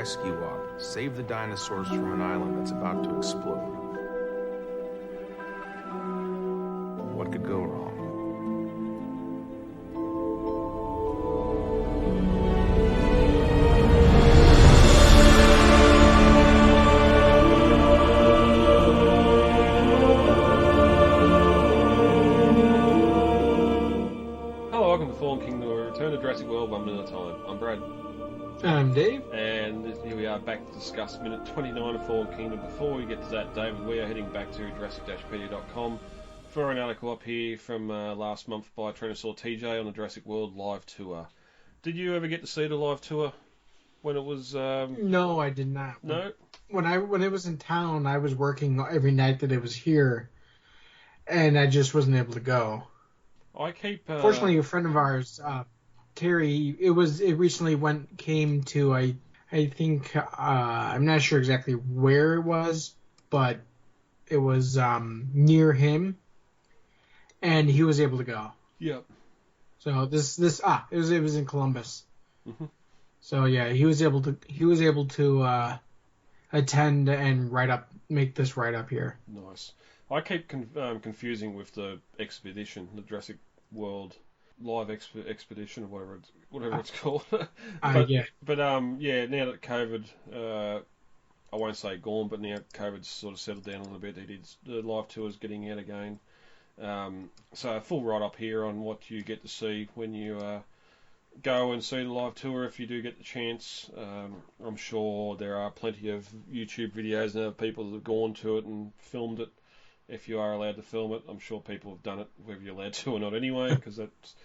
rescue op. Save the dinosaurs from an island that's about to explode. What could go wrong? Return to Jurassic World 1 minute at a time. I'm Brad. I'm Dave. And here we are back to discuss minute 29 of Fallen Kingdom. Before we get to that, David, we are heading back to Jurassic-Pedia.com for an article up here from last month by Tyrannosaur TJ on the Jurassic World live tour. Did you ever get to see the live tour when it was... No, I did not. No? When it was in town, I was working every night that it was here, and I just wasn't able to go. I keep... Fortunately, a friend of ours... Terry, it recently came to, I think, I'm not sure exactly where it was, but it was near him, and he was able to go. Yep. So it was in Columbus. Mm-hmm. So yeah, he was able to attend and make this write up here. Nice. I keep confusing with the expedition, the Jurassic World live expedition or whatever it's called. Yeah. But now that COVID, I won't say gone, but now COVID's sort of settled down a little bit. The live tour's getting out again. So a full write up here on what you get to see when you go and see the live tour if you do get the chance. I'm sure there are plenty of YouTube videos and other people that have gone to it and filmed it. If you are allowed to film it, I'm sure people have done it, whether you're allowed to or not anyway, because that's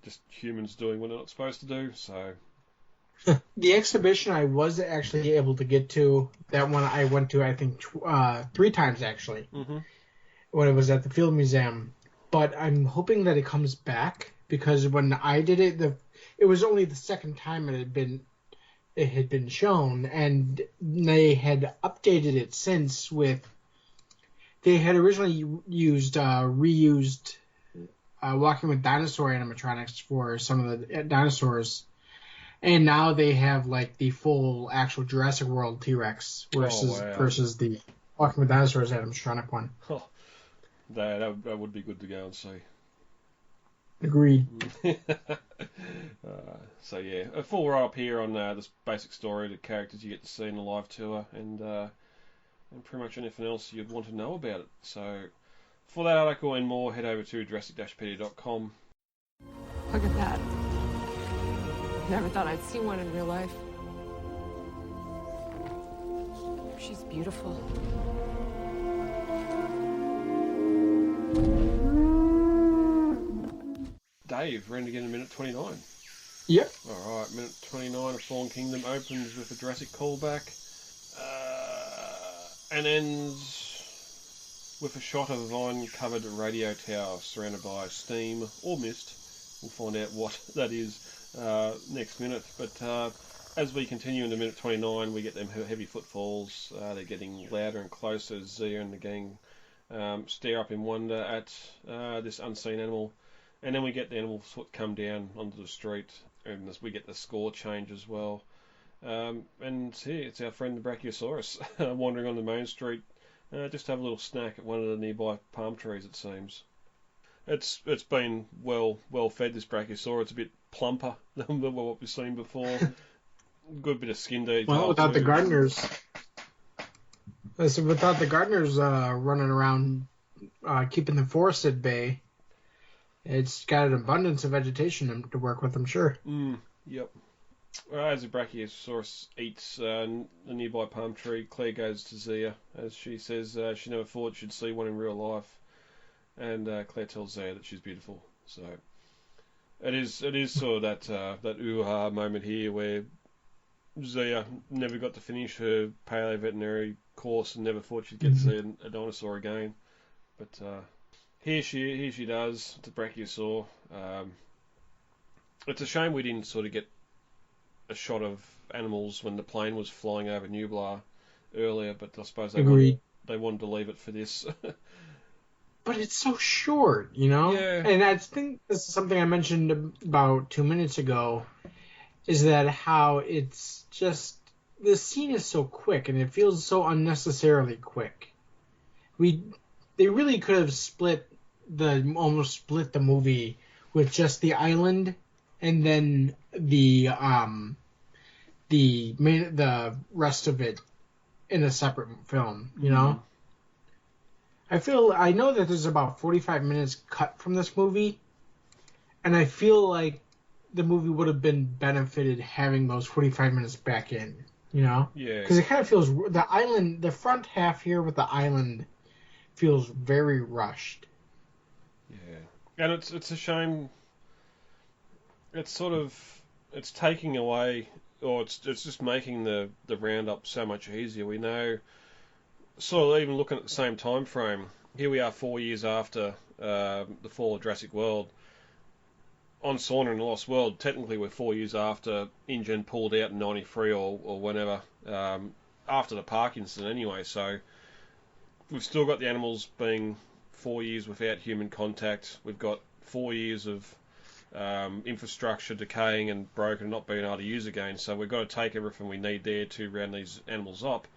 just humans doing what they're not supposed to do. So, the exhibition I was actually able to get to, that one I went to, I think, 3 times actually, when it was at the Field Museum. But I'm hoping that it comes back, because when I did it, it was only the second time it had been shown, and they had updated it since with. They had originally reused Walking with Dinosaur animatronics for some of the dinosaurs, and now they have like the full actual Jurassic World T-Rex versus the Walking with Dinosaurs animatronic one. Oh, that would be good to go and see. Agreed. So yeah, a full write up here on this basic story, the characters you get to see in the live tour, and pretty much anything else you'd want to know about it. So, for that article and more, head over to Jurassic-Pedia.com. Look at that. Never thought I'd see one in real life. She's beautiful. Dave, we're in again in minute 29. Yep. Alright, minute 29 of Fallen Kingdom opens with a Jurassic callback. And ends with a shot of a vine-covered radio tower surrounded by steam or mist. We'll find out what that is next minute. But as we continue into minute 29, we get them heavy footfalls. They're getting louder and closer as Zia and the gang stare up in wonder at this unseen animal. And then we get the animal come down onto the street, and we get the score change as well. And here, it's our friend the Brachiosaurus wandering on the main street, just to have a little snack at one of the nearby palm trees, it seems. It's been well fed, this Brachiosaur. It's a bit plumper than what we've seen before. Good bit of skin detail. Well, without the gardeners. Without the gardeners running around keeping the forest at bay, it's got an abundance of vegetation to work with, I'm sure. Yep. As the Brachiosaurus eats the nearby palm tree, Claire goes to Zia, as she says she never thought she'd see one in real life. And Claire tells Zia that she's beautiful. So it is sort of that ooh-ha moment here where Zia never got to finish her paleo veterinary course and never thought she'd get to see a dinosaur again. But here she does, the Brachiosaur. It's a shame we didn't sort of get a shot of animals when the plane was flying over Nublar earlier, but I suppose they wanted to leave it for this. But it's so short, you know? Yeah. And I think this is something I mentioned about 2 minutes ago, is that how it's just the scene is so quick, and it feels so unnecessarily quick. They really could have almost split the movie with just the island, and then the rest of it in a separate film. You know, I know that there's about 45 minutes cut from this movie, and I feel like the movie would have been benefited having those 45 minutes back in. You know, Yeah. Because it kind of feels the front half here with the island feels very rushed. Yeah, and it's a shame. It's taking away, or it's just making the roundup so much easier. We know, sort of even looking at the same time frame. Here we are 4 years after the fall of Jurassic World. On Sauna and the Lost World, technically we're 4 years after InGen pulled out in '93 or whenever, after the Park incident anyway. So we've still got the animals being 4 years without human contact. We've got 4 years of infrastructure decaying and broken and not being able to use again. So we've got to take everything we need there to round these animals up.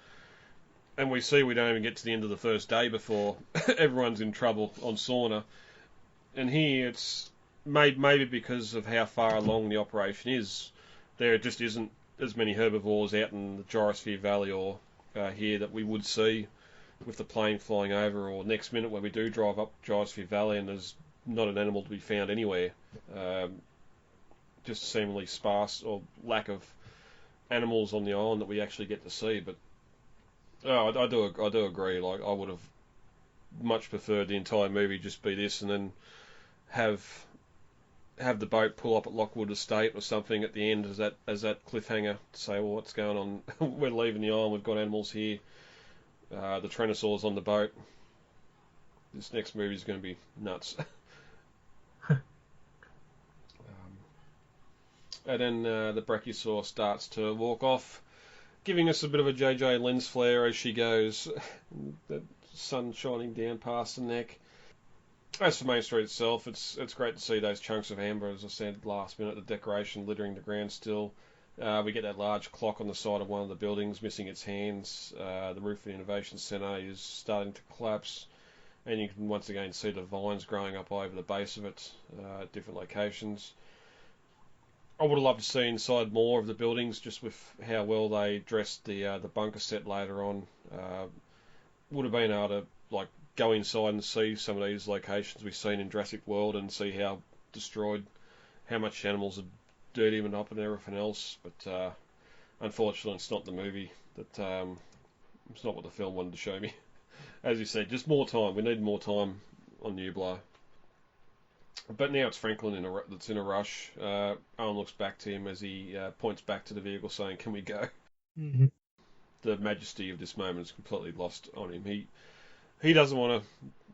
And we see we don't even get to the end of the first day before everyone's in trouble on Sauna. And here it's maybe because of how far along the operation is, there just isn't as many herbivores out in the Gyrosphere Valley or here that we would see with the plane flying over, or next minute when we do drive up Gyrosphere Valley and there's not an animal to be found anywhere. Just seemingly sparse or lack of animals on the island that we actually get to see. But I do agree. Like, I would have much preferred the entire movie just be this, and then have the boat pull up at Lockwood Estate or something at the end as that cliffhanger to say, well, what's going on? We're leaving the island. We've got animals here. The Tyrannosaur's on the boat. This next movie is going to be nuts. And then the Brachiosaur starts to walk off, giving us a bit of a JJ lens flare as she goes. The sun shining down past the neck. As for Main Street itself, it's great to see those chunks of amber, as I said last minute, the decoration littering the ground still. We get that large clock on the side of one of the buildings missing its hands. The roof of the Innovation Centre is starting to collapse, and you can once again see the vines growing up over the base of it at different locations. I would have loved to see inside more of the buildings, just with how well they dressed the bunker set later on. Would have been able to go inside and see some of these locations we've seen in Jurassic World and see how destroyed, how much animals are dirty and up and everything else. But unfortunately, it's not the movie that it's not what the film wanted to show me. As you said, just more time. We need more time on Nublar. But now it's Franklin that's in a rush. Owen looks back to him as he points back to the vehicle saying, "Can we go?" Mm-hmm. The majesty of this moment is completely lost on him. He doesn't want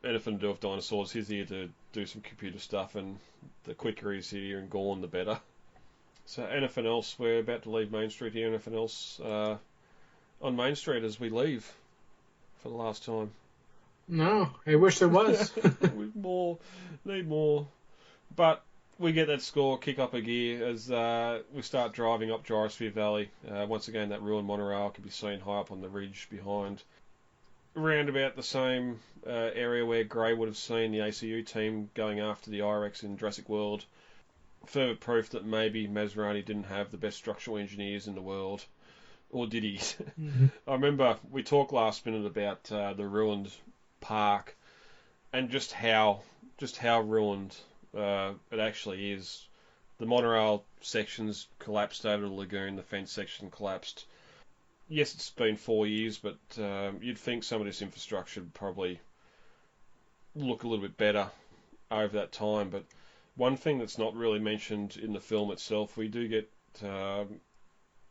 anything to do with dinosaurs. He's here to do some computer stuff, and the quicker he's here and gone, the better. So anything else? We're about to leave Main Street here. Anything else on Main Street as we leave for the last time? No, I wish there was. Need more. But we get that score kick up a gear as we start driving up Gyrosphere Valley. Once again, that ruined monorail can be seen high up on the ridge behind. Around about the same area where Gray would have seen the ACU team going after the I-Rex in Jurassic World. Further proof that maybe Masrani didn't have the best structural engineers in the world. Or did he? Mm-hmm. I remember we talked last minute about the ruined park and just how ruined it actually is. The monorail sections collapsed over the lagoon, the fence section collapsed. Yes, it's been 4 years, but you'd think some of this infrastructure would probably look a little bit better over that time. But one thing that's not really mentioned in the film itself, we do get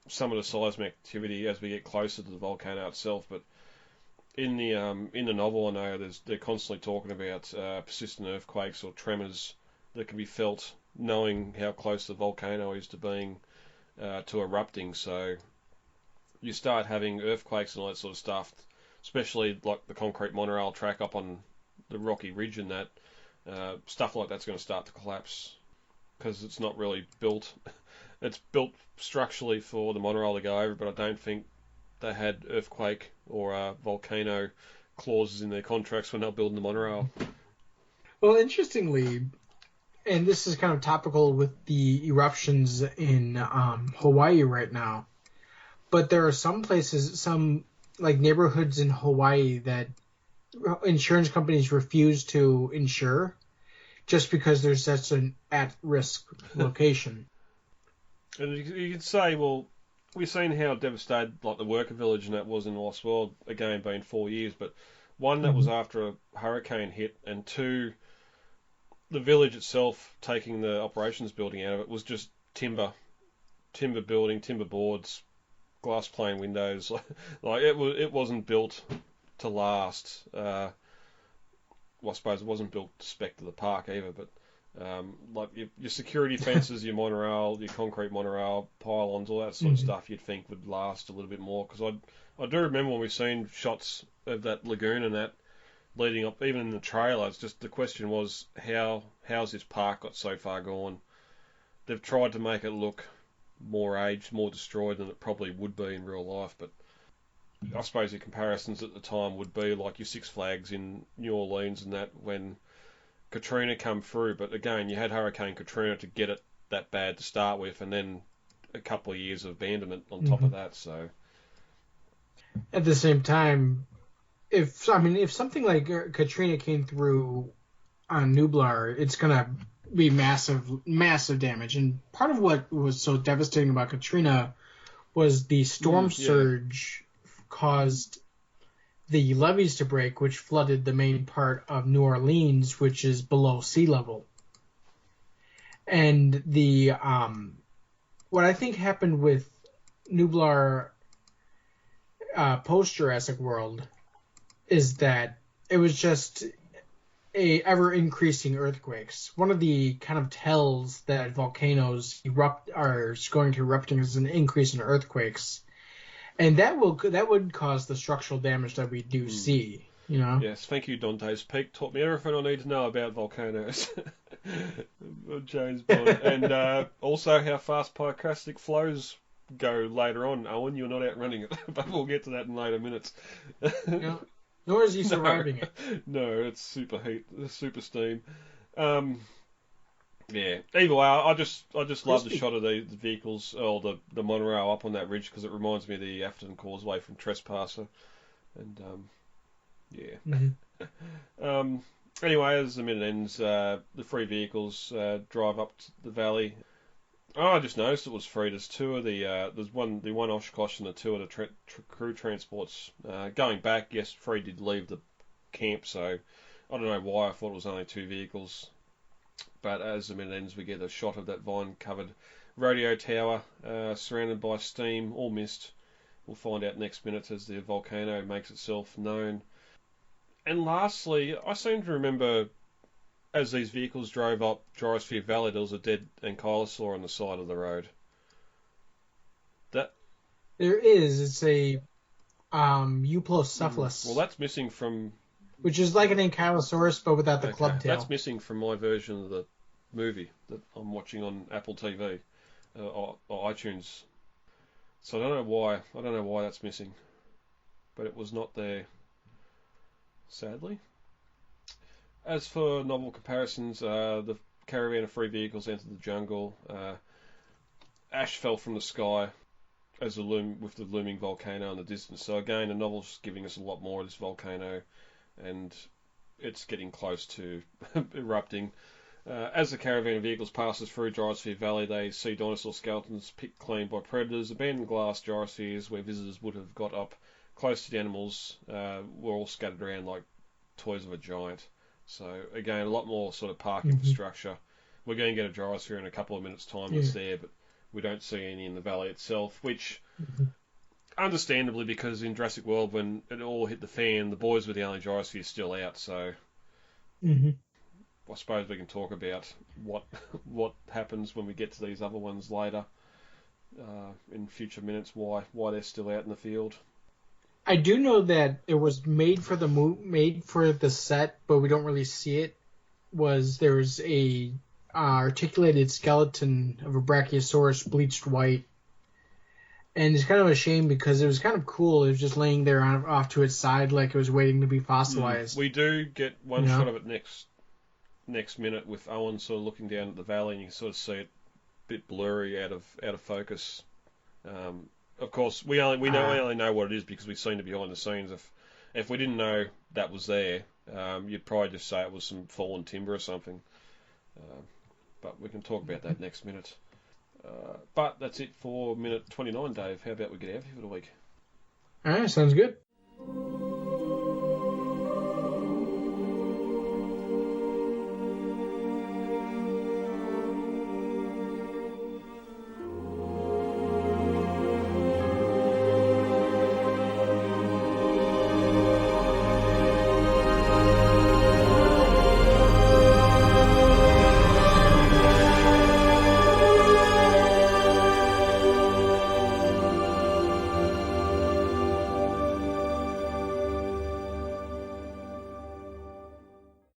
some of the seismic activity as we get closer to the volcano itself, but in the novel, I know they're constantly talking about persistent earthquakes or tremors that can be felt, knowing how close the volcano is to being to erupting. So you start having earthquakes and all that sort of stuff, especially like the concrete monorail track up on the rocky ridge, and that stuff like that's going to start to collapse because it's not really built It's built structurally for the monorail to go over, but I don't think they had earthquake or volcano clauses in their contracts when they were building the monorail. Well, interestingly, and this is kind of topical with the eruptions in Hawaii right now, but there are some places, some like neighborhoods in Hawaii that insurance companies refuse to insure just because there's such an at-risk location. And you could say, well, we've seen how devastated like the worker village and that was in Lost World, again being 4 years, but one, that was after a hurricane hit, and two, the village itself, taking the operations building out of it, was just timber building, timber boards, glass pane windows. Like it wasn't built to last. Well, I suppose it wasn't built to spec to the park either, but like your security fences, your monorail, your concrete monorail, pylons, all that sort of stuff, you'd think would last a little bit more. Because I do remember when we've seen shots of that lagoon and that leading up, even in the trailers, just the question was, how's this park got so far gone? They've tried to make it look more aged, more destroyed than it probably would be in real life, but I suppose the comparisons at the time would be like your Six Flags in New Orleans and that when Katrina come through. But again, you had Hurricane Katrina to get it that bad to start with, and then a couple of years of abandonment on top of that. So at the same time, if something like Katrina came through on Nublar, it's gonna be massive damage. And part of what was so devastating about Katrina was the storm surge caused the levees to break, which flooded the main part of New Orleans, which is below sea level. And the what I think happened with Nublar post Jurassic World is that it was just a ever increasing earthquakes. One of the kind of tells that volcanoes are going to erupting is an increase in earthquakes. And that would cause the structural damage that we do see, you know? Yes, thank you, Dante's Peak. Taught me everything I need to know about volcanoes. James Bond. And also how fast pyroclastic flows go later on. Owen, you're not outrunning it, but we'll get to that in later minutes. No, nor is he surviving it. No, it's super heat, super steam. Yeah. Either way, I just love the shot of the vehicles or the monorail up on that ridge because it reminds me of the Afton Causeway from Trespasser, and anyway, as the minute ends, the free vehicles drive up to the valley. Oh, I just noticed it was free. There's two of the one Oshkosh and the two of the crew transports. Going back, yes, free did leave the camp, so I don't know why I thought it was only two vehicles. But as the minute ends, we get a shot of that vine-covered radio tower surrounded by steam, all mist. We'll find out next minute as the volcano makes itself known. And lastly, I seem to remember as these vehicles drove up Gyrosphere Valley, there was a dead ankylosaur on the side of the road. There is. It's a Euplocephalus. Well, that's missing from... Which is like an ankylosaurus, but without the club tail. That's missing from my version of the movie that I'm watching on Apple TV or iTunes. So I don't know why that's missing, but it was not there, sadly. As for novel comparisons, the caravan of free vehicles entered the jungle. Ash fell from the sky with the looming volcano in the distance. So again, the novel's giving us a lot more of this volcano, and it's getting close to erupting. As the caravan of vehicles passes through Gyrosphere Valley, they see dinosaur skeletons picked clean by predators, abandoned glass gyrospheres where visitors would have got up close to the animals were all scattered around like toys of a giant. So again, a lot more sort of park infrastructure. We're going to get a gyrosphere in a couple of minutes' time that's there, but we don't see any in the valley itself, which... Understandably, because in Jurassic World, when it all hit the fan, the boys were the only gyrospheres still out, so I suppose we can talk about what happens when we get to these other ones later in future minutes, why they're still out in the field. I do know that it was made for the set, but we don't really see it. There was a articulated skeleton of a Brachiosaurus bleached white. And it's kind of a shame because it was kind of cool. It was just laying there off to its side like it was waiting to be fossilized. We do get one shot of it next minute with Owen sort of looking down at the valley, and you can sort of see it a bit blurry out of focus. Of course, we only know what it is because we've seen it behind the scenes. If we didn't know that was there, you'd probably just say it was some fallen timber or something. But we can talk about that next minute. But that's it for minute 29, Dave. How about we get out of here for the week? All right, sounds good.